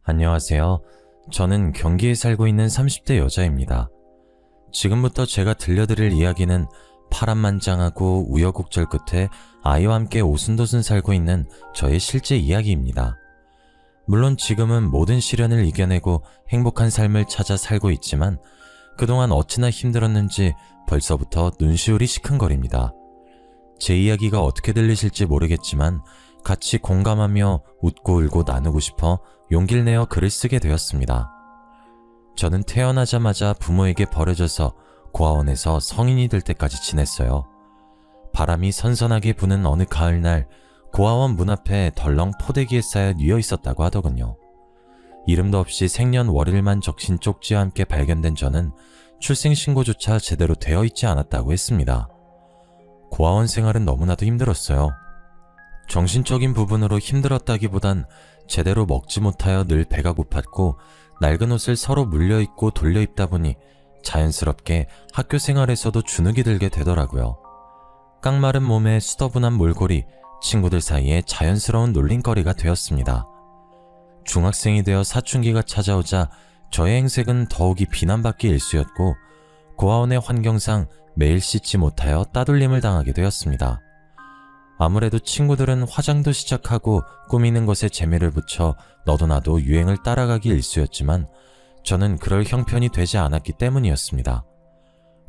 안녕하세요. 저는 경기에 살고 있는 30대 여자입니다. 지금부터 제가 들려드릴 이야기는 파란만장하고 우여곡절 끝에 아이와 함께 오순도순 살고 있는 저의 실제 이야기입니다. 물론 지금은 모든 시련을 이겨내고 행복한 삶을 찾아 살고 있지만 그동안 어찌나 힘들었는지 벌써부터 눈시울이 시큰거립니다. 제 이야기가 어떻게 들리실지 모르겠지만 같이 공감하며 웃고 울고 나누고 싶어 용기를 내어 글을 쓰게 되었습니다. 저는 태어나자마자 부모에게 버려져서 고아원에서 성인이 될 때까지 지냈어요. 바람이 선선하게 부는 어느 가을날 고아원 문 앞에 덜렁 포대기에 쌓여 뉘어 있었다고 하더군요. 이름도 없이 생년월일만 적신 쪽지와 함께 발견된 저는 출생신고조차 제대로 되어 있지 않았다고 했습니다. 고아원 생활은 너무나도 힘들었어요. 정신적인 부분으로 힘들었다기보단 제대로 먹지 못하여 늘 배가 고팠고 낡은 옷을 서로 물려입고 돌려입다 보니 자연스럽게 학교 생활에서도 주눅이 들게 되더라고요. 깡마른 몸에 수더분한 몰골이 친구들 사이에 자연스러운 놀림거리가 되었습니다. 중학생이 되어 사춘기가 찾아오자 저의 행색은 더욱이 비난받기 일쑤였고 고아원의 환경상 매일 씻지 못하여 따돌림을 당하게 되었습니다. 아무래도 친구들은 화장도 시작하고 꾸미는 것에 재미를 붙여 너도 나도 유행을 따라가기 일쑤였지만 저는 그럴 형편이 되지 않았기 때문이었습니다.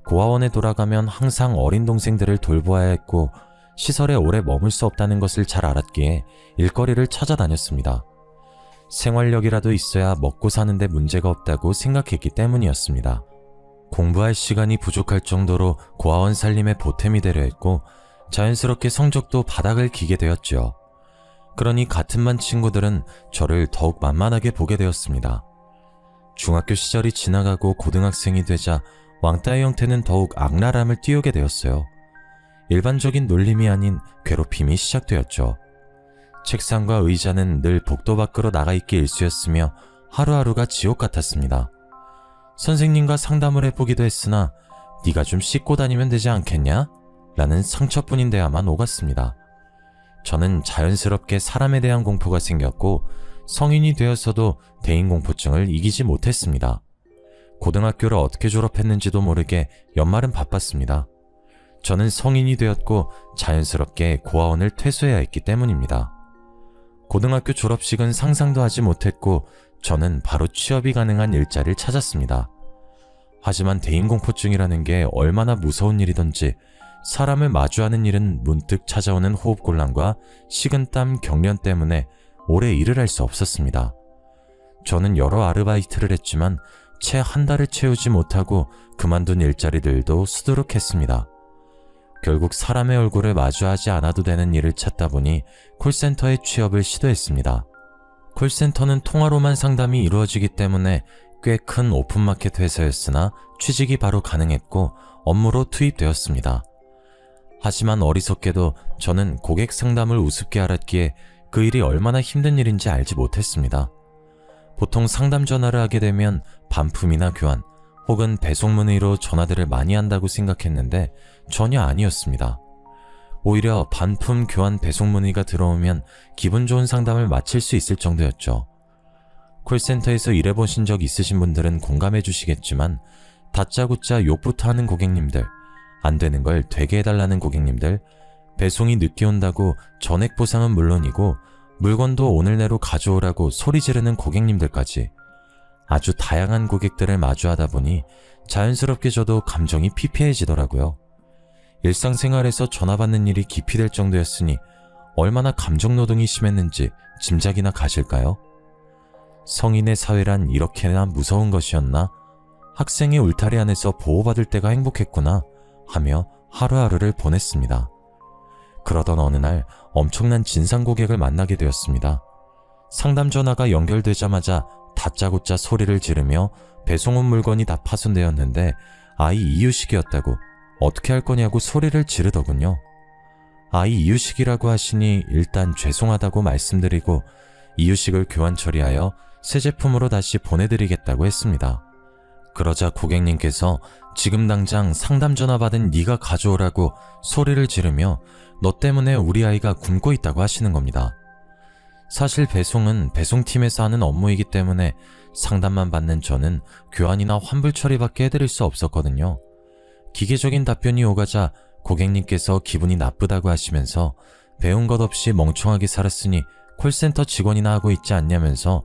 고아원에 돌아가면 항상 어린 동생들을 돌보아야 했고 시설에 오래 머물 수 없다는 것을 잘 알았기에 일거리를 찾아다녔습니다. 생활력이라도 있어야 먹고 사는데 문제가 없다고 생각했기 때문이었습니다. 공부할 시간이 부족할 정도로 고아원 살림에 보탬이 되려 했고 자연스럽게 성적도 바닥을 기게 되었죠. 그러니 같은 반 친구들은 저를 더욱 만만하게 보게 되었습니다. 중학교 시절이 지나가고 고등학생이 되자 왕따의 형태는 더욱 악랄함을 띄우게 되었어요. 일반적인 놀림이 아닌 괴롭힘이 시작되었죠. 책상과 의자는 늘 복도 밖으로 나가 있기 일쑤였으며 하루하루가 지옥 같았습니다. 선생님과 상담을 해보기도 했으나 네가 좀 씻고 다니면 되지 않겠냐? 라는 상처뿐인데야만 오갔습니다. 저는 자연스럽게 사람에 대한 공포가 생겼고 성인이 되어서도 대인공포증을 이기지 못했습니다. 고등학교를 어떻게 졸업했는지도 모르게 연말은 바빴습니다. 저는 성인이 되었고 자연스럽게 고아원을 퇴소해야 했기 때문입니다. 고등학교 졸업식은 상상도 하지 못했고 저는 바로 취업이 가능한 일자리를 찾았습니다. 하지만 대인공포증이라는 게 얼마나 무서운 일이던지 사람을 마주하는 일은 문득 찾아오는 호흡곤란과 식은땀, 경련 때문에 오래 일을 할 수 없었습니다. 저는 여러 아르바이트를 했지만 채 한 달을 채우지 못하고 그만둔 일자리들도 수두룩했습니다. 결국 사람의 얼굴을 마주하지 않아도 되는 일을 찾다 보니 콜센터에 취업을 시도했습니다. 콜센터는 통화로만 상담이 이루어지기 때문에 꽤 큰 오픈마켓 회사였으나 취직이 바로 가능했고 업무로 투입되었습니다. 하지만 어리석게도 저는 고객 상담을 우습게 알았기에 그 일이 얼마나 힘든 일인지 알지 못했습니다. 보통 상담 전화를 하게 되면 반품이나 교환 혹은 배송 문의로 전화들을 많이 한다고 생각했는데 전혀 아니었습니다. 오히려 반품, 교환, 배송 문의가 들어오면 기분 좋은 상담을 마칠 수 있을 정도였죠. 콜센터에서 일해보신 적 있으신 분들은 공감해 주시겠지만 다짜고짜 욕부터 하는 고객님들, 안 되는 걸 되게 해달라는 고객님들, 배송이 늦게 온다고 전액 보상은 물론이고 물건도 오늘 내로 가져오라고 소리 지르는 고객님들까지 아주 다양한 고객들을 마주하다 보니 자연스럽게 저도 감정이 피폐해지더라고요. 일상생활에서 전화 받는 일이 기피될 정도였으니 얼마나 감정노동이 심했는지 짐작이나 가실까요? 성인의 사회란 이렇게나 무서운 것이었나? 학생의 울타리 안에서 보호받을 때가 행복했구나 하며 하루하루를 보냈습니다. 그러던 어느 날 엄청난 진상 고객을 만나게 되었습니다. 상담 전화가 연결되자마자 다짜고짜 소리를 지르며 배송 온 물건이 다 파손되었는데 아이 이유식이었다고 어떻게 할 거냐고 소리를 지르더군요. 아이 이유식이라고 하시니 일단 죄송하다고 말씀드리고 이유식을 교환 처리하여 새 제품으로 다시 보내드리겠다고 했습니다. 그러자 고객님께서 지금 당장 상담 전화 받은 네가 가져오라고 소리를 지르며 너 때문에 우리 아이가 굶고 있다고 하시는 겁니다. 사실 배송은 배송팀에서 하는 업무이기 때문에 상담만 받는 저는 교환이나 환불 처리밖에 해드릴 수 없었거든요. 기계적인 답변이 오가자 고객님께서 기분이 나쁘다고 하시면서 배운 것 없이 멍청하게 살았으니 콜센터 직원이나 하고 있지 않냐면서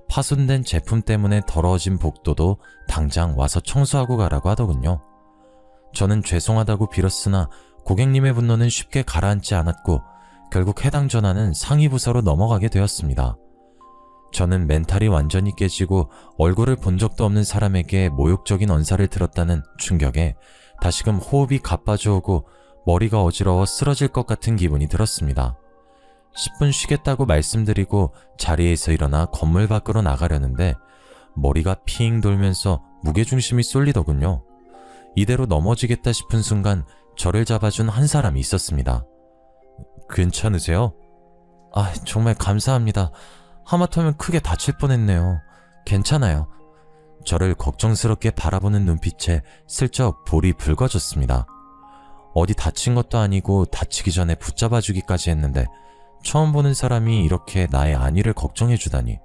파손된 제품 때문에 더러워진 복도도 당장 와서 청소하고 가라고 하더군요. 저는 죄송하다고 빌었으나 고객님의 분노는 쉽게 가라앉지 않았고 결국 해당 전화는 상위 부서로 넘어가게 되었습니다. 저는 멘탈이 완전히 깨지고 얼굴을 본 적도 없는 사람에게 모욕적인 언사를 들었다는 충격에 다시금 호흡이 가빠져오고 머리가 어지러워 쓰러질 것 같은 기분이 들었습니다. 10분 쉬겠다고 말씀드리고 자리에서 일어나 건물 밖으로 나가려는데 머리가 핑 돌면서 무게중심이 쏠리더군요. 이대로 넘어지겠다 싶은 순간 저를 잡아준 한 사람이 있었습니다. 괜찮으세요? 정말 감사합니다. 하마터면 크게 다칠 뻔했네요. 괜찮아요. 저를 걱정스럽게 바라보는 눈빛에 슬쩍 볼이 붉어졌습니다. 어디 다친 것도 아니고 다치기 전에 붙잡아주기까지 했는데 처음 보는 사람이 이렇게 나의 안위를 걱정해주다니.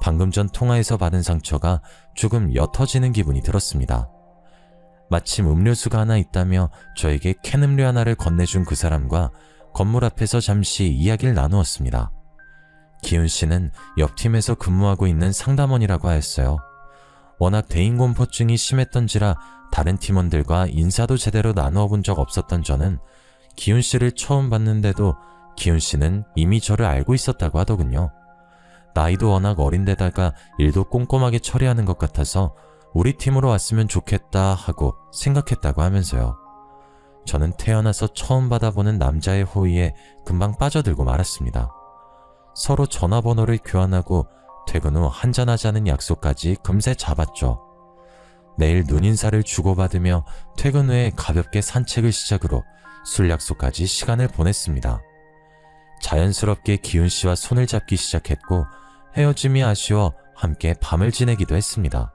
방금 전 통화에서 받은 상처가 조금 옅어지는 기분이 들었습니다. 마침 음료수가 하나 있다며 저에게 캔 음료 하나를 건네준 그 사람과 건물 앞에서 잠시 이야기를 나누었습니다. 기훈 씨는 옆 팀에서 근무하고 있는 상담원이라고 하였어요. 워낙 대인공포증이 심했던지라 다른 팀원들과 인사도 제대로 나누어 본 적 없었던 저는 기훈 씨를 처음 봤는데도 기훈 씨는 이미 저를 알고 있었다고 하더군요. 나이도 워낙 어린데다가 일도 꼼꼼하게 처리하는 것 같아서 우리 팀으로 왔으면 좋겠다 하고 생각했다고 하면서요. 저는 태어나서 처음 받아보는 남자의 호의에 금방 빠져들고 말았습니다. 서로 전화번호를 교환하고 퇴근 후 한잔하자는 약속까지 금세 잡았죠. 내일 눈인사를 주고받으며 퇴근 후에 가볍게 산책을 시작으로 술 약속까지 시간을 보냈습니다. 자연스럽게 기훈 씨와 손을 잡기 시작했고 헤어짐이 아쉬워 함께 밤을 지내기도 했습니다.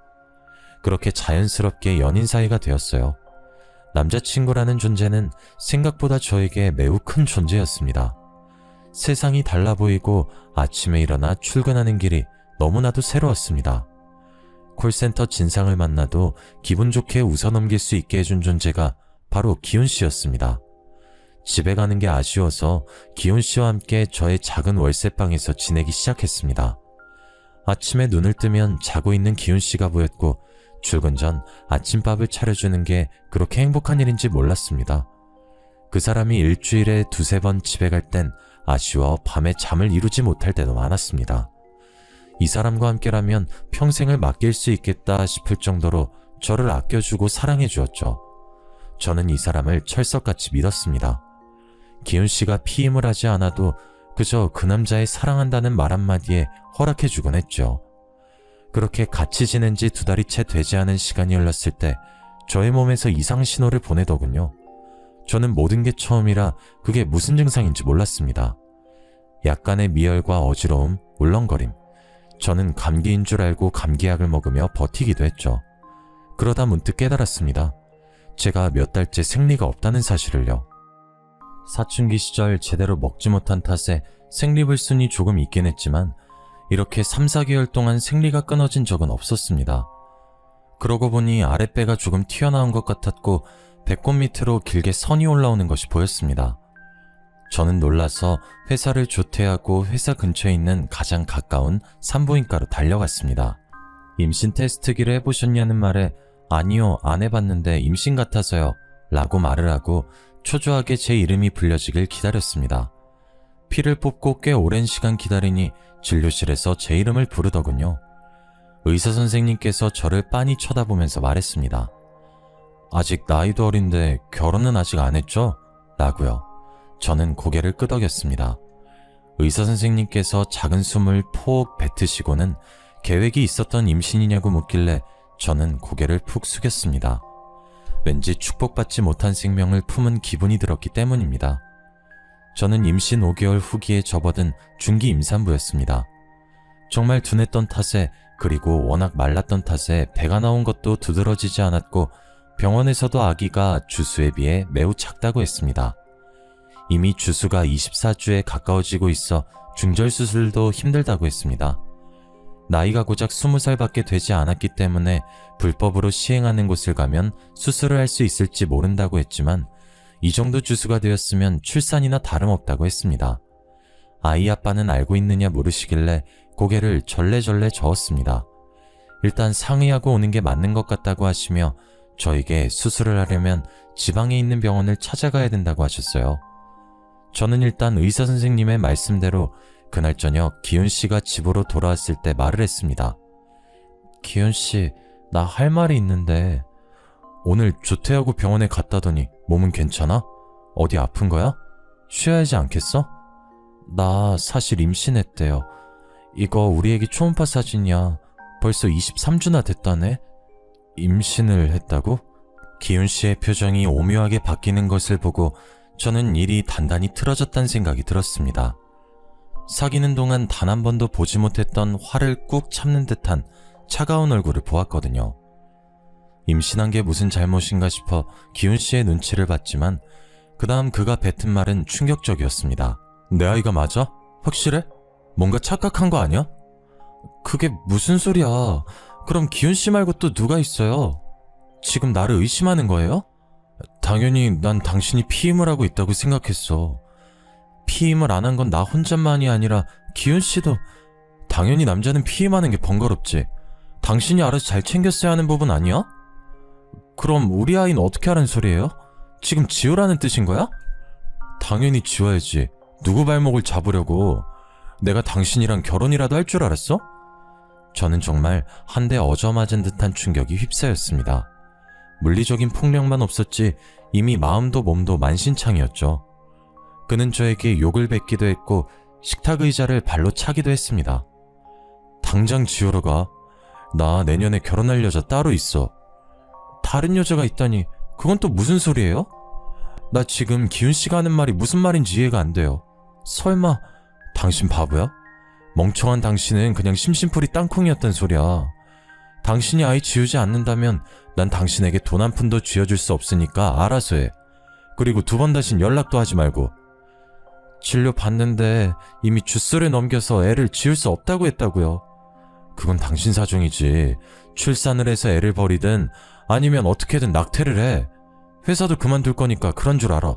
그렇게 자연스럽게 연인 사이가 되었어요. 남자친구라는 존재는 생각보다 저에게 매우 큰 존재였습니다. 세상이 달라 보이고 아침에 일어나 출근하는 길이 너무나도 새로웠습니다. 콜센터 진상을 만나도 기분 좋게 웃어넘길 수 있게 해준 존재가 바로 기훈 씨였습니다. 집에 가는 게 아쉬워서 기훈 씨와 함께 저의 작은 월세방에서 지내기 시작했습니다. 아침에 눈을 뜨면 자고 있는 기훈 씨가 보였고 출근 전 아침밥을 차려주는 게 그렇게 행복한 일인지 몰랐습니다. 그 사람이 일주일에 두세 번 집에 갈 땐 아쉬워 밤에 잠을 이루지 못할 때도 많았습니다. 이 사람과 함께라면 평생을 맡길 수 있겠다 싶을 정도로 저를 아껴주고 사랑해 주었죠. 저는 이 사람을 철석같이 믿었습니다. 기훈 씨가 피임을 하지 않아도 그저 그 남자의 사랑한다는 말 한마디에 허락해 주곤 했죠. 그렇게 같이 지낸 지 2달이 채 되지 않은 시간이 흘렀을 때 저의 몸에서 이상 신호를 보내더군요. 저는 모든 게 처음이라 그게 무슨 증상인지 몰랐습니다. 약간의 미열과 어지러움, 울렁거림. 저는 감기인 줄 알고 감기약을 먹으며 버티기도 했죠. 그러다 문득 깨달았습니다. 제가 몇 달째 생리가 없다는 사실을요. 사춘기 시절 제대로 먹지 못한 탓에 생리불순이 조금 있긴 했지만 이렇게 3, 4개월 동안 생리가 끊어진 적은 없었습니다. 그러고 보니 아랫배가 조금 튀어나온 것 같았고 배꼽 밑으로 길게 선이 올라오는 것이 보였습니다. 저는 놀라서 회사를 조퇴하고 회사 근처에 있는 가장 가까운 산부인과로 달려갔습니다. 임신 테스트기를 해보셨냐는 말에 아니요, 안 해봤는데 임신 같아서요 라고 말을 하고 초조하게 제 이름이 불려지길 기다렸습니다. 피를 뽑고 꽤 오랜 시간 기다리니 진료실에서 제 이름을 부르더군요. 의사 선생님께서 저를 빤히 쳐다보면서 말했습니다. 아직 나이도 어린데 결혼은 아직 안 했죠? 라고요. 저는 고개를 끄덕였습니다. 의사 선생님께서 작은 숨을 포옥 뱉으시고는 계획이 있었던 임신이냐고 묻길래 저는 고개를 푹 숙였습니다. 왠지 축복받지 못한 생명을 품은 기분이 들었기 때문입니다. 저는 임신 5개월 후기에 접어든 중기 임산부였습니다. 정말 둔했던 탓에 그리고 워낙 말랐던 탓에 배가 나온 것도 두드러지지 않았고 병원에서도 아기가 주수에 비해 매우 작다고 했습니다. 이미 주수가 24주에 가까워지고 있어 중절 수술도 힘들다고 했습니다. 나이가 고작 20살밖에 되지 않았기 때문에 불법으로 시행하는 곳을 가면 수술을 할 수 있을지 모른다고 했지만 이 정도 주수가 되었으면 출산이나 다름없다고 했습니다. 아이 아빠는 알고 있느냐 물으시길래 고개를 절레절레 저었습니다. 일단 상의하고 오는 게 맞는 것 같다고 하시며 저에게 수술을 하려면 지방에 있는 병원을 찾아가야 된다고 하셨어요. 저는 일단 의사 선생님의 말씀대로 그날 저녁 기훈 씨가 집으로 돌아왔을 때 말을 했습니다. 기훈 씨, 나 할 말이 있는데 오늘 조퇴하고 병원에 갔다더니 몸은 괜찮아? 어디 아픈 거야? 쉬어야 하지 않겠어? 나 사실 임신했대요. 이거 우리 애기 초음파 사진이야. 벌써 23주나 됐다네? 임신을 했다고? 기훈 씨의 표정이 오묘하게 바뀌는 것을 보고 저는 일이 단단히 틀어졌다는 생각이 들었습니다. 사귀는 동안 단 한 번도 보지 못했던 화를 꾹 참는 듯한 차가운 얼굴을 보았거든요. 임신한 게 무슨 잘못인가 싶어 기훈 씨의 눈치를 봤지만 그 다음 그가 뱉은 말은 충격적이었습니다. 내 아이가 맞아? 확실해? 뭔가 착각한 거 아니야? 그게 무슨 소리야. 그럼 기훈 씨 말고 또 누가 있어요? 지금 나를 의심하는 거예요? 당연히 난 당신이 피임을 하고 있다고 생각했어. 피임을 안 한 건 나 혼자만이 아니라 기훈 씨도. 당연히 남자는 피임하는 게 번거롭지. 당신이 알아서 잘 챙겼어야 하는 부분 아니야? 그럼 우리 아이는 어떻게 하라는 소리예요? 지금 지우라는 뜻인 거야? 당연히 지워야지. 누구 발목을 잡으려고. 내가 당신이랑 결혼이라도 할 줄 알았어? 저는 정말 한 대 얻어맞은 듯한 충격이 휩싸였습니다. 물리적인 폭력만 없었지 이미 마음도 몸도 만신창이었죠. 그는 저에게 욕을 뱉기도 했고 식탁 의자를 발로 차기도 했습니다. 당장 지우러 가. 나 내년에 결혼할 여자 따로 있어. 다른 여자가 있다니 그건 또 무슨 소리예요? 나 지금 기훈 씨가 하는 말이 무슨 말인지 이해가 안 돼요. 설마 당신 바보야? 멍청한 당신은 그냥 심심풀이 땅콩이었단 소리야. 당신이 아이 지우지 않는다면 난 당신에게 돈 한 푼도 쥐어줄 수 없으니까 알아서 해. 그리고 두 번 다신 연락도 하지 말고. 진료 받는데 이미 주수를 넘겨서 애를 지울 수 없다고 했다고요. 그건 당신 사정이지. 출산을 해서 애를 버리든 아니면 어떻게든 낙태를 해. 회사도 그만둘 거니까 그런 줄 알아.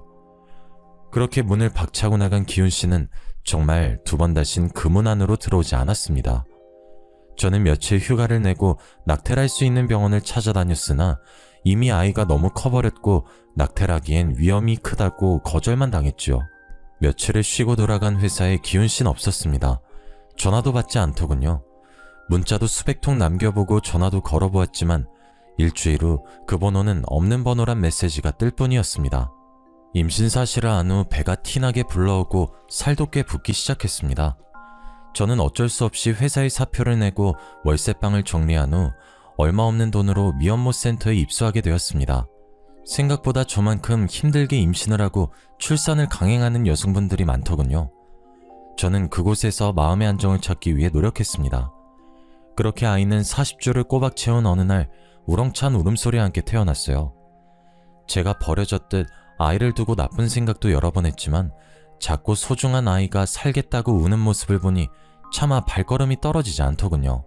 그렇게 문을 박차고 나간 기훈 씨는 정말 두 번 다신 그 문 안으로 들어오지 않았습니다. 저는 며칠 휴가를 내고 낙태를 할 수 있는 병원을 찾아다녔으나 이미 아이가 너무 커버렸고 낙태를 하기엔 위험이 크다고 거절만 당했죠. 며칠을 쉬고 돌아간 회사에 기훈 씨는 없었습니다. 전화도 받지 않더군요. 문자도 수백 통 남겨보고 전화도 걸어보았지만 일주일 후 그 번호는 없는 번호란 메시지가 뜰 뿐이었습니다. 임신 사실을 안 후 배가 티나게 불러오고 살도 꽤 붓기 시작했습니다. 저는 어쩔 수 없이 회사에 사표를 내고 월세방을 정리한 후 얼마 없는 돈으로 미혼모 센터에 입소하게 되었습니다. 생각보다 저만큼 힘들게 임신을 하고 출산을 강행하는 여성분들이 많더군요. 저는 그곳에서 마음의 안정을 찾기 위해 노력했습니다. 그렇게 아이는 40주를 꼬박 채운 어느 날 우렁찬 울음소리와 함께 태어났어요. 제가 버려졌듯 아이를 두고 나쁜 생각도 여러 번 했지만 작고 소중한 아이가 살겠다고 우는 모습을 보니 차마 발걸음이 떨어지지 않더군요.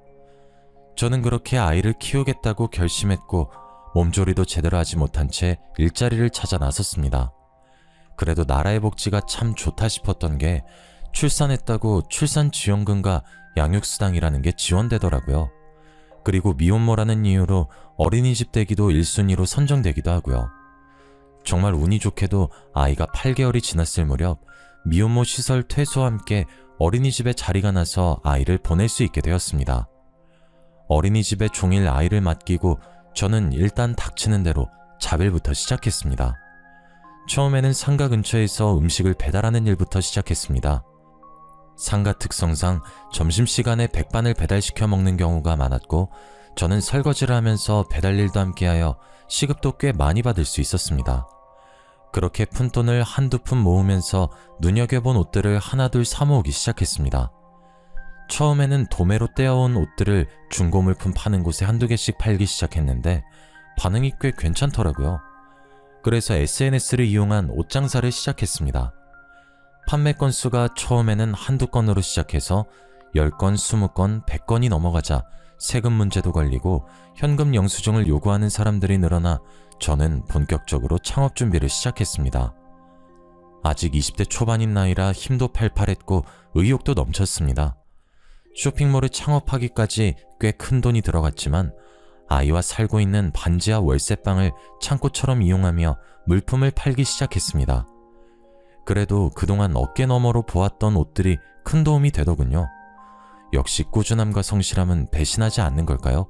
저는 그렇게 아이를 키우겠다고 결심했고 몸조리도 제대로 하지 못한 채 일자리를 찾아 나섰습니다. 그래도 나라의 복지가 참 좋다 싶었던 게 출산했다고 출산지원금과 양육수당이라는 게 지원되더라고요. 그리고 미혼모라는 이유로 어린이집 대기도 1순위로 선정되기도 하고요. 정말 운이 좋게도 아이가 8개월이 지났을 무렵 미혼모 시설 퇴소와 함께 어린이집에 자리가 나서 아이를 보낼 수 있게 되었습니다. 어린이집에 종일 아이를 맡기고 저는 일단 닥치는 대로 자빌부터 시작했습니다. 처음에는 상가 근처에서 음식을 배달하는 일부터 시작했습니다. 상가 특성상 점심시간에 백반을 배달시켜 먹는 경우가 많았고 저는 설거지를 하면서 배달 일도 함께하여 시급도 꽤 많이 받을 수 있었습니다. 그렇게 푼돈을 한두 푼 모으면서 눈여겨본 옷들을 하나둘 사모으기 시작했습니다. 처음에는 도매로 떼어온 옷들을 중고물품 파는 곳에 한두 개씩 팔기 시작했는데 반응이 꽤 괜찮더라고요. 그래서 SNS를 이용한 옷 장사를 시작했습니다. 판매 건수가 처음에는 한두 건으로 시작해서 10건, 20건, 100건이 넘어가자 세금 문제도 걸리고 현금 영수증을 요구하는 사람들이 늘어나 저는 본격적으로 창업 준비를 시작했습니다. 아직 20대 초반인 나이라 힘도 팔팔했고 의욕도 넘쳤습니다. 쇼핑몰을 창업하기까지 꽤 큰 돈이 들어갔지만 아이와 살고 있는 반지하 월세방을 창고처럼 이용하며 물품을 팔기 시작했습니다. 그래도 그동안 어깨너머로 보았던 옷들이 큰 도움이 되더군요. 역시 꾸준함과 성실함은 배신하지 않는 걸까요?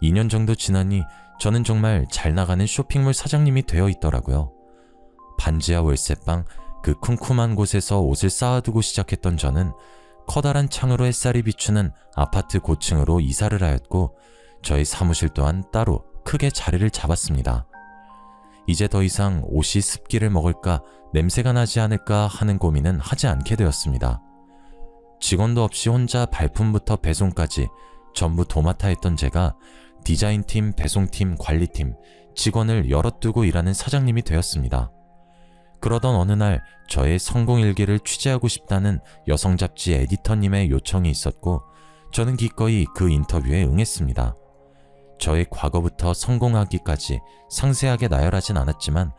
2년 정도 지나니 저는 정말 잘 나가는 쇼핑몰 사장님이 되어 있더라고요. 반지하 월세방, 그 쿰쿰한 곳에서 옷을 쌓아두고 시작했던 저는 커다란 창으로 햇살이 비추는 아파트 고층으로 이사를 하였고 저희 사무실 또한 따로 크게 자리를 잡았습니다. 이제 더 이상 옷이 습기를 먹을까 냄새가 나지 않을까 하는 고민은 하지 않게 되었습니다. 직원도 없이 혼자 발품부터 배송까지 전부 도맡아 했던 제가 디자인팀, 배송팀, 관리팀, 직원을 여럿 두고 일하는 사장님이 되었습니다. 그러던 어느 날 저의 성공일기를 취재하고 싶다는 여성 잡지 에디터님의 요청이 있었고 저는 기꺼이 그 인터뷰에 응했습니다. 저의 과거부터 성공하기까지 상세하게 나열하진 않았지만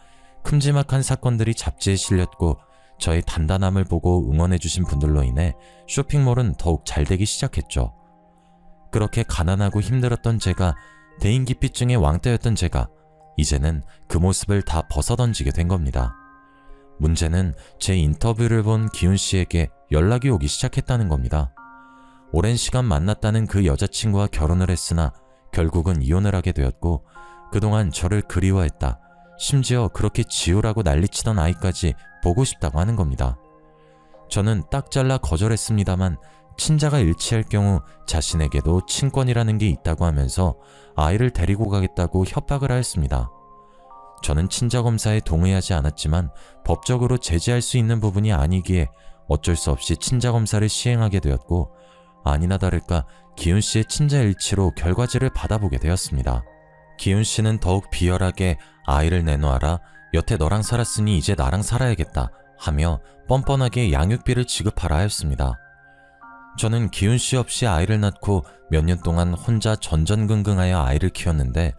큼지막한 사건들이 잡지에 실렸고 저의 단단함을 보고 응원해주신 분들로 인해 쇼핑몰은 더욱 잘되기 시작했죠. 그렇게 가난하고 힘들었던 제가, 대인기피증의 왕따였던 제가 이제는 그 모습을 다 벗어던지게 된 겁니다. 문제는 제 인터뷰를 본 기훈씨에게 연락이 오기 시작했다는 겁니다. 오랜 시간 만났다는 그 여자친구와 결혼을 했으나 결국은 이혼을 하게 되었고 그동안 저를 그리워했다. 심지어 그렇게 지우라고 난리치던 아이까지 보고 싶다고 하는 겁니다. 저는 딱 잘라 거절했습니다만 친자가 일치할 경우 자신에게도 친권이라는 게 있다고 하면서 아이를 데리고 가겠다고 협박을 하였습니다. 저는 친자 검사에 동의하지 않았지만 법적으로 제재할 수 있는 부분이 아니기에 어쩔 수 없이 친자 검사를 시행하게 되었고 아니나 다를까 기훈 씨의 친자 일치로 결과지를 받아보게 되었습니다. 기훈 씨는 더욱 비열하게 아이를 내놓아라, 여태 너랑 살았으니 이제 나랑 살아야겠다 하며 뻔뻔하게 양육비를 지급하라 하였습니다. 저는 기훈 씨 없이 아이를 낳고 몇 년 동안 혼자 전전긍긍하여 아이를 키웠는데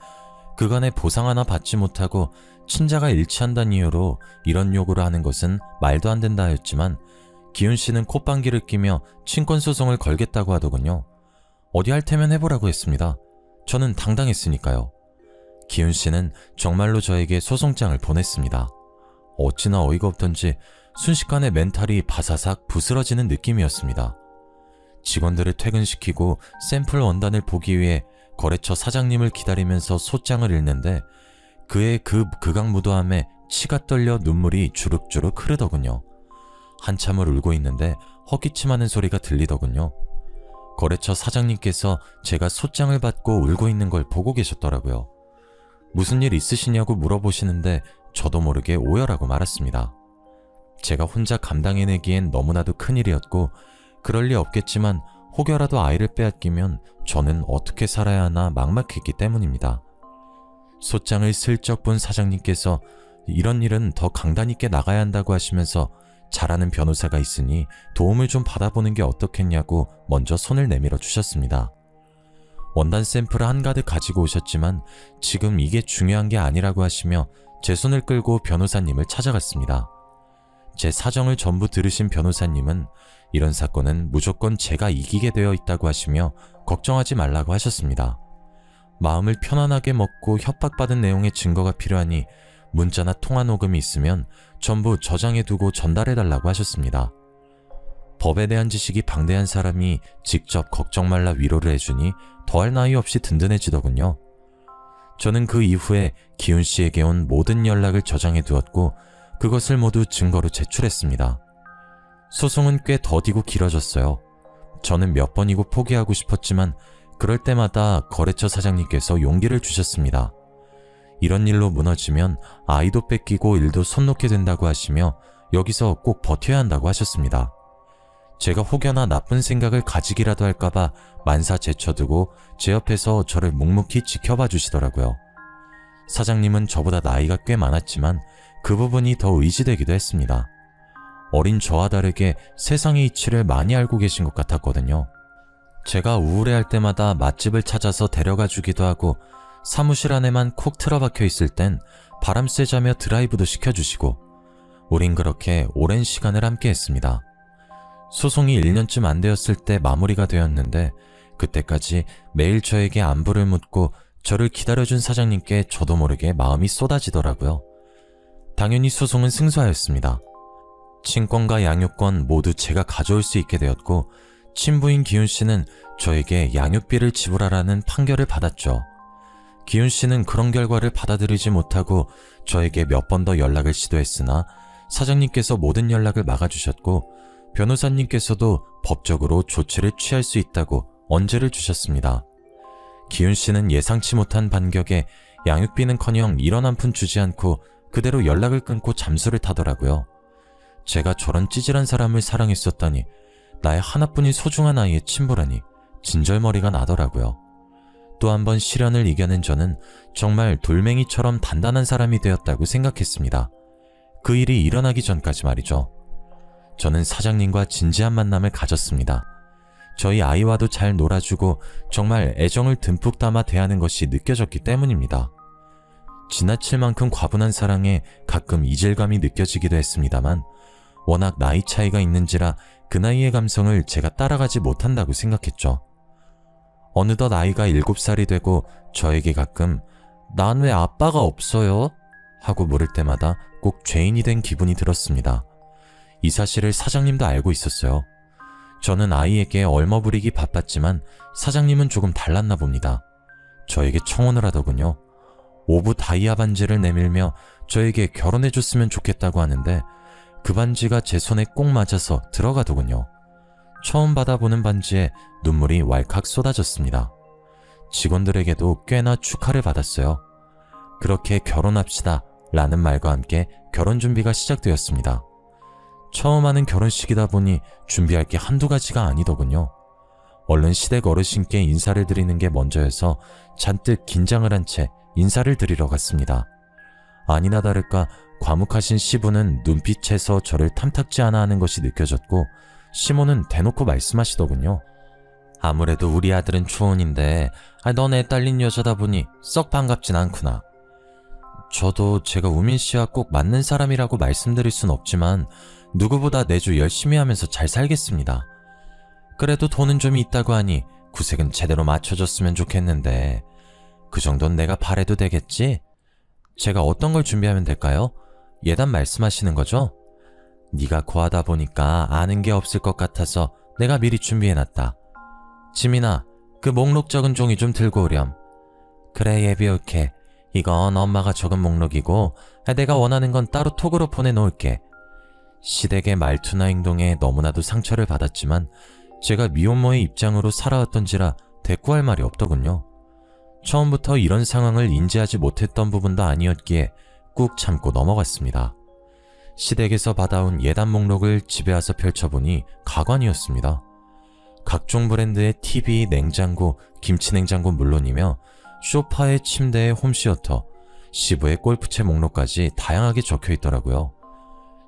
그간의 보상 하나 받지 못하고 친자가 일치한다는 이유로 이런 요구를 하는 것은 말도 안 된다 하였지만 기훈 씨는 콧방귀를 끼며 친권소송을 걸겠다고 하더군요. 어디 할 테면 해보라고 했습니다. 저는 당당했으니까요. 기훈 씨는 정말로 저에게 소송장을 보냈습니다. 어찌나 어이가 없던지 순식간에 멘탈이 바사삭 부스러지는 느낌이었습니다. 직원들을 퇴근시키고 샘플 원단을 보기 위해 거래처 사장님을 기다리면서 소장을 읽는데 그의 그 극악무도함에 치가 떨려 눈물이 주룩주룩 흐르더군요. 한참을 울고 있는데 헛기침하는 소리가 들리더군요. 거래처 사장님께서 제가 소장을 받고 울고 있는 걸 보고 계셨더라고요. 무슨 일 있으시냐고 물어보시는데 저도 모르게 오열하고 말았습니다. 제가 혼자 감당해내기엔 너무나도 큰일이었고 그럴 리 없겠지만 혹여라도 아이를 빼앗기면 저는 어떻게 살아야 하나 막막했기 때문입니다. 소장을 슬쩍 본 사장님께서 이런 일은 더 강단 있게 나가야 한다고 하시면서 잘하는 변호사가 있으니 도움을 좀 받아보는 게 어떻겠냐고 먼저 손을 내밀어 주셨습니다. 원단 샘플을 한가득 가지고 오셨지만 지금 이게 중요한 게 아니라고 하시며 제 손을 끌고 변호사님을 찾아갔습니다. 제 사정을 전부 들으신 변호사님은 이런 사건은 무조건 제가 이기게 되어 있다고 하시며 걱정하지 말라고 하셨습니다. 마음을 편안하게 먹고 협박받은 내용의 증거가 필요하니 문자나 통화 녹음이 있으면 전부 저장해두고 전달해달라고 하셨습니다. 법에 대한 지식이 방대한 사람이 직접 걱정 말라 위로를 해주니 더할 나위 없이 든든해지더군요. 저는 그 이후에 기훈 씨에게 온 모든 연락을 저장해두었고 그것을 모두 증거로 제출했습니다. 소송은 꽤 더디고 길어졌어요. 저는 몇 번이고 포기하고 싶었지만 그럴 때마다 거래처 사장님께서 용기를 주셨습니다. 이런 일로 무너지면 아이도 뺏기고 일도 손 놓게 된다고 하시며 여기서 꼭 버텨야 한다고 하셨습니다. 제가 혹여나 나쁜 생각을 가지기라도 할까봐 만사 제쳐두고 제 옆에서 저를 묵묵히 지켜봐 주시더라고요. 사장님은 저보다 나이가 꽤 많았지만 그 부분이 더 의지되기도 했습니다. 어린 저와 다르게 세상의 이치를 많이 알고 계신 것 같았거든요. 제가 우울해할 때마다 맛집을 찾아서 데려가 주기도 하고 사무실 안에만 콕 틀어박혀 있을 땐 바람 쐬자며 드라이브도 시켜주시고 우린 그렇게 오랜 시간을 함께 했습니다. 소송이 1년쯤 안 되었을 때 마무리가 되었는데 그때까지 매일 저에게 안부를 묻고 저를 기다려준 사장님께 저도 모르게 마음이 쏟아지더라고요. 당연히 소송은 승소하였습니다. 친권과 양육권 모두 제가 가져올 수 있게 되었고 친부인 기훈씨는 저에게 양육비를 지불하라는 판결을 받았죠. 기훈씨는 그런 결과를 받아들이지 못하고 저에게 몇 번 더 연락을 시도했으나 사장님께서 모든 연락을 막아주셨고 변호사님께서도 법적으로 조치를 취할 수 있다고 언제를 주셨습니다. 기훈씨는 예상치 못한 반격에 양육비는커녕 1원 한 푼 주지 않고 그대로 연락을 끊고 잠수를 타더라고요. 제가 저런 찌질한 사람을 사랑했었다니 나의 하나뿐인 소중한 아이의 친부라니 진절머리가 나더라고요. 또 한 번 시련을 이겨낸 저는 정말 돌멩이처럼 단단한 사람이 되었다고 생각했습니다. 그 일이 일어나기 전까지 말이죠. 저는 사장님과 진지한 만남을 가졌습니다. 저희 아이와도 잘 놀아주고 정말 애정을 듬뿍 담아 대하는 것이 느껴졌기 때문입니다. 지나칠 만큼 과분한 사랑에 가끔 이질감이 느껴지기도 했습니다만 워낙 나이 차이가 있는지라 그 나이의 감성을 제가 따라가지 못한다고 생각했죠. 어느덧 아이가 7살이 되고 저에게 가끔 "난 왜 아빠가 없어요?" 하고 물을 때마다 꼭 죄인이 된 기분이 들었습니다. 이 사실을 사장님도 알고 있었어요. 저는 아이에게 얼머부리기 바빴지만 사장님은 조금 달랐나 봅니다. 저에게 청혼을 하더군요. 오브 다이아 반지를 내밀며 저에게 결혼해줬으면 좋겠다고 하는데 그 반지가 제 손에 꼭 맞아서 들어가더군요. 처음 받아보는 반지에 눈물이 왈칵 쏟아졌습니다. 직원들에게도 꽤나 축하를 받았어요. 그렇게 결혼합시다 라는 말과 함께 결혼 준비가 시작되었습니다. 처음 하는 결혼식이다 보니 준비할 게 한두 가지가 아니더군요. 얼른 시댁 어르신께 인사를 드리는 게 먼저여서 잔뜩 긴장을 한 채 인사를 드리러 갔습니다. 아니나 다를까 과묵하신 시부는 눈빛에서 저를 탐탁지 않아 하는 것이 느껴졌고 시모는 대놓고 말씀하시더군요. "아무래도 우리 아들은 초혼인데 넌 애 딸린 여자다 보니 썩 반갑진 않구나." 저도 제가 우민씨와 꼭 맞는 사람이라고 말씀드릴 순 없지만 누구보다 내주 열심히 하면서 잘 살겠습니다. 그래도 돈은 좀 있다고 하니 구색은 제대로 맞춰줬으면 좋겠는데 그 정도는 내가 바래도 되겠지? 제가 어떤 걸 준비하면 될까요? 예단 말씀하시는 거죠? 네가 고하다 보니까 아는 게 없을 것 같아서 내가 미리 준비해놨다. 지민아, 그 목록 적은 종이 좀 들고 오렴. 그래, 예비 올게. 이건 엄마가 적은 목록이고 내가 원하는 건 따로 톡으로 보내놓을게. 시댁의 말투나 행동에 너무나도 상처를 받았지만 제가 미혼모의 입장으로 살아왔던지라 대꾸할 말이 없더군요. 처음부터 이런 상황을 인지하지 못했던 부분도 아니었기에 꾹 참고 넘어갔습니다. 시댁에서 받아온 예단 목록을 집에 와서 펼쳐보니 가관이었습니다. 각종 브랜드의 TV, 냉장고, 김치냉장고 물론이며 소파에 침대에 홈시어터, 시부의 골프채 목록까지 다양하게 적혀있더라고요.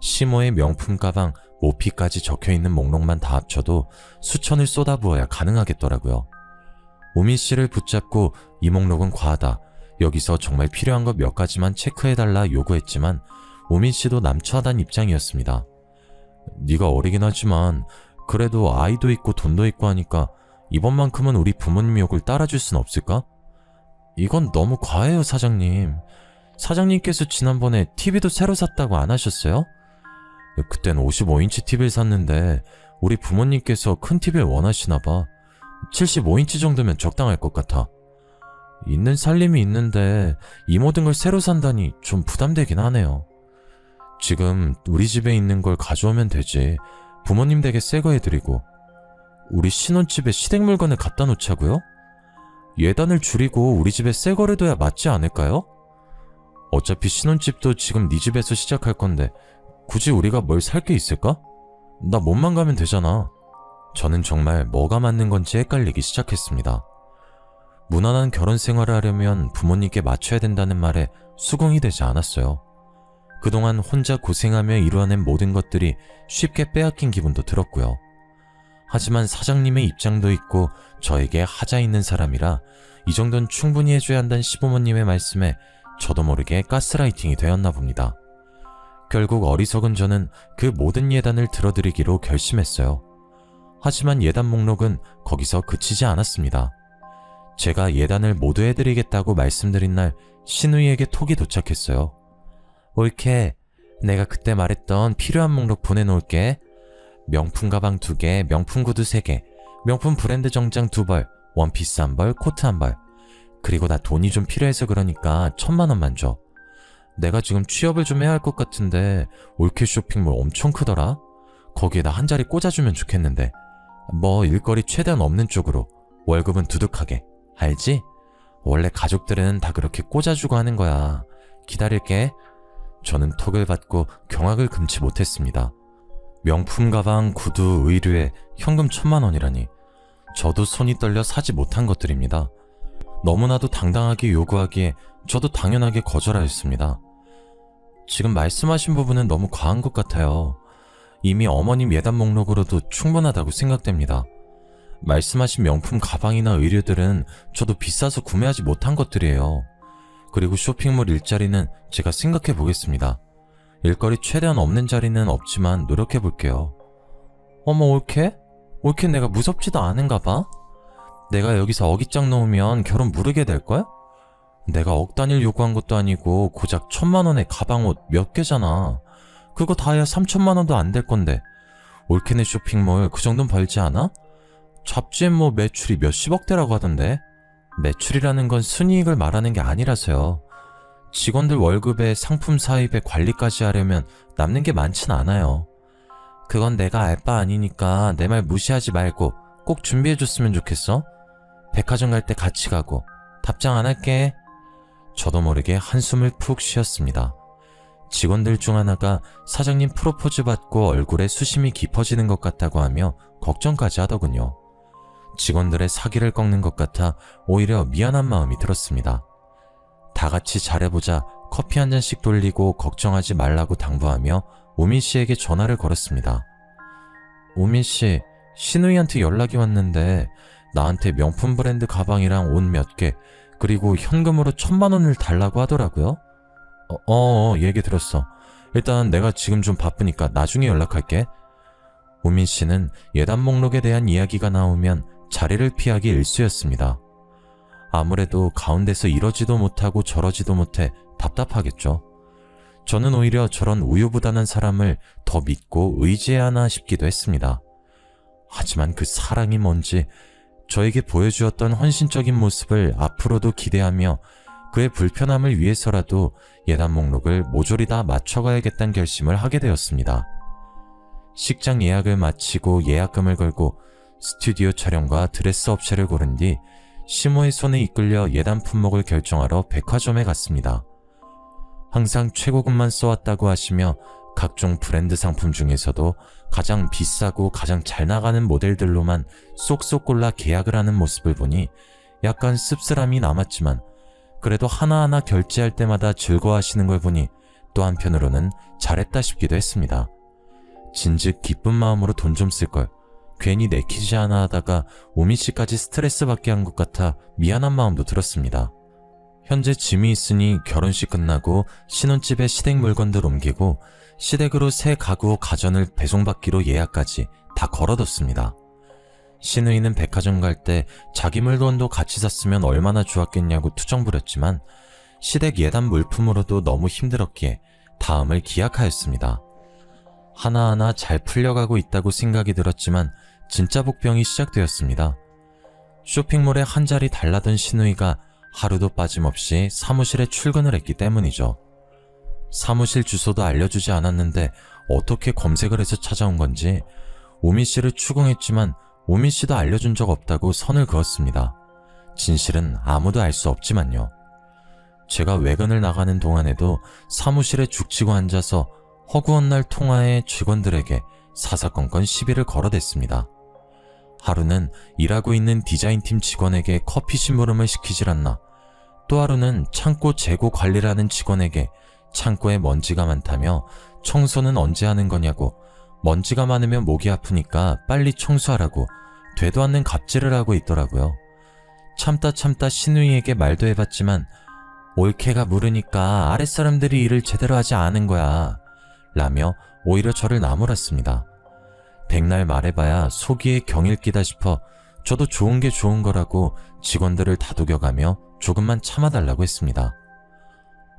시모의 명품 가방, 모피까지 적혀있는 목록만 다 합쳐도 수천을 쏟아부어야 가능하겠더라고요. 우민씨를 붙잡고 이 목록은 과하다, 여기서 정말 필요한 것 몇 가지만 체크해달라 요구했지만 우민씨도 남처하단 입장이었습니다. 네가 어리긴 하지만 그래도 아이도 있고 돈도 있고 하니까 이번만큼은 우리 부모님 욕을 따라줄 순 없을까? 이건 너무 과해요, 사장님. 사장님께서 지난번에 TV도 새로 샀다고 안 하셨어요? 그땐 55인치 TV를 샀는데 우리 부모님께서 큰 TV를 원하시나봐. 75인치 정도면 적당할 것 같아. 있는 살림이 있는데 이 모든 걸 새로 산다니 좀 부담되긴 하네요. 지금 우리 집에 있는 걸 가져오면 되지. 부모님 댁에 새 거 해드리고. 우리 신혼집에 시댁 물건을 갖다 놓자고요? 예단을 줄이고 우리 집에 새 거를 둬야 맞지 않을까요? 어차피 신혼집도 지금 네 집에서 시작할 건데 굳이 우리가 뭘 살 게 있을까? 나 몸만 가면 되잖아. 저는 정말 뭐가 맞는 건지 헷갈리기 시작했습니다. 무난한 결혼 생활을 하려면 부모님께 맞춰야 된다는 말에 수긍이 되지 않았어요. 그동안 혼자 고생하며 이루어낸 모든 것들이 쉽게 빼앗긴 기분도 들었고요. 하지만 사장님의 입장도 있고 저에게 하자 있는 사람이라 이 정도는 충분히 해줘야 한다는 시부모님의 말씀에 저도 모르게 가스라이팅이 되었나 봅니다. 결국 어리석은 저는 그 모든 예단을 들어드리기로 결심했어요. 하지만 예단 목록은 거기서 그치지 않았습니다. 제가 예단을 모두 해드리겠다고 말씀드린 날 신우이에게 톡이 도착했어요. 옳게, 내가 그때 말했던 필요한 목록 보내놓을게. 명품 가방 2개, 명품 구두 3개, 명품 브랜드 정장 2벌, 원피스 1벌, 코트 1벌. 그리고 나 돈이 좀 필요해서 그러니까 1000만 원만 줘. 내가 지금 취업을 좀 해야 할 것 같은데 올케 쇼핑몰 엄청 크더라. 거기에다 한 자리 꽂아주면 좋겠는데. 뭐 일거리 최대한 없는 쪽으로, 월급은 두둑하게. 알지? 원래 가족들은 다 그렇게 꽂아주고 하는 거야. 기다릴게. 저는 톡을 받고 경악을 금치 못했습니다. 명품 가방, 구두, 의류에 현금 1000만 원이라니. 저도 손이 떨려 사지 못한 것들입니다. 너무나도 당당하게 요구하기에 저도 당연하게 거절하였습니다. 지금 말씀하신 부분은 너무 과한 것 같아요. 이미 어머님 예단 목록으로도 충분하다고 생각됩니다. 말씀하신 명품 가방이나 의류들은 저도 비싸서 구매하지 못한 것들이에요. 그리고 쇼핑몰 일자리는 제가 생각해 보겠습니다. 일거리 최대한 없는 자리는 없지만 노력해 볼게요. 어머, 올케? 올케 내가 무섭지도 않은가 봐? 내가 여기서 어깃장 놓으면 결혼 무르게 될걸? 내가 억 단위를 요구한 것도 아니고 고작 1000만 원의 가방옷 몇 개잖아. 그거 다 해야 3000만 원도 안 될 건데. 올케네 쇼핑몰 그 정도는 벌지 않아? 잡지엔 뭐 매출이 몇십억대라고 하던데. 매출이라는 건 순이익을 말하는 게 아니라서요. 직원들 월급에 상품 사입에 관리까지 하려면 남는 게 많진 않아요. 그건 내가 알 바 아니니까 내 말 무시하지 말고 꼭 준비해줬으면 좋겠어. 백화점 갈 때 같이 가고. 답장 안 할게. 저도 모르게 한숨을 푹 쉬었습니다. 직원들 중 하나가 사장님 프로포즈 받고 얼굴에 수심이 깊어지는 것 같다고 하며 걱정까지 하더군요. 직원들의 사기를 꺾는 것 같아 오히려 미안한 마음이 들었습니다. 다 같이 잘해보자 커피 한 잔씩 돌리고 걱정하지 말라고 당부하며 우민 씨에게 전화를 걸었습니다. 우민 씨, 신우이한테 연락이 왔는데 나한테 명품 브랜드 가방이랑 옷 몇 개, 그리고 현금으로 1000만 원을 달라고 하더라고요. 얘기 들었어. 일단 내가 지금 좀 바쁘니까 나중에 연락할게. 우민 씨는 예단 목록에 대한 이야기가 나오면 자리를 피하기 일쑤였습니다. 아무래도 가운데서 이러지도 못하고 저러지도 못해 답답하겠죠. 저는 오히려 저런 우유부단한 사람을 더 믿고 의지해야 하나 싶기도 했습니다. 하지만 그 사랑이 뭔지, 저에게 보여주었던 헌신적인 모습을 앞으로도 기대하며 그의 불편함을 위해서라도 예단 목록을 모조리 다 맞춰가야겠다는 결심을 하게 되었습니다. 식장 예약을 마치고 예약금을 걸고 스튜디오 촬영과 드레스 업체를 고른 뒤 시모의 손에 이끌려 예단 품목을 결정하러 백화점에 갔습니다. 항상 최고급만 써왔다고 하시며 각종 브랜드 상품 중에서도 가장 비싸고 가장 잘 나가는 모델들로만 쏙쏙 골라 계약을 하는 모습을 보니 약간 씁쓸함이 남았지만 그래도 하나하나 결제할 때마다 즐거워하시는 걸 보니 또 한편으로는 잘했다 싶기도 했습니다. 진즉 기쁜 마음으로 돈 좀 쓸 걸 괜히 내키지 않아 하다가 우민 씨까지 스트레스 받게 한 것 같아 미안한 마음도 들었습니다. 현재 짐이 있으니 결혼식 끝나고 신혼집에 시댁 물건들 옮기고 시댁으로 새 가구 가전을 배송받기로 예약까지 다 걸어뒀습니다. 신우이는 백화점 갈 때 자기 물건도 같이 샀으면 얼마나 좋았겠냐고 투정 부렸지만 시댁 예단 물품으로도 너무 힘들었기에 다음을 기약하였습니다. 하나하나 잘 풀려가고 있다고 생각이 들었지만 진짜 복병이 시작되었습니다. 쇼핑몰에 한 자리 달라던 신우이가 하루도 빠짐없이 사무실에 출근을 했기 때문이죠. 사무실 주소도 알려주지 않았는데 어떻게 검색을 해서 찾아온 건지 우민 씨를 추궁했지만 우민 씨도 알려준 적 없다고 선을 그었습니다. 진실은 아무도 알 수 없지만요. 제가 외근을 나가는 동안에도 사무실에 죽치고 앉아서 허구한 날 통화에 직원들에게 사사건건 시비를 걸어댔습니다. 하루는 일하고 있는 디자인팀 직원에게 커피 심부름을 시키질 않나, 또 하루는 창고 재고 관리를 하는 직원에게 창고에 먼지가 많다며 청소는 언제 하는 거냐고, 먼지가 많으면 목이 아프니까 빨리 청소하라고 되도 않는 갑질을 하고 있더라고요. 참다 신우이에게 말도 해봤지만 올케가 물으니까 아랫사람들이 일을 제대로 하지 않은 거야 라며 오히려 저를 나무랐습니다. 백날 말해봐야 속이에 경일 끼다 싶어 저도 좋은 게 좋은 거라고 직원들을 다독여가며 조금만 참아달라고 했습니다.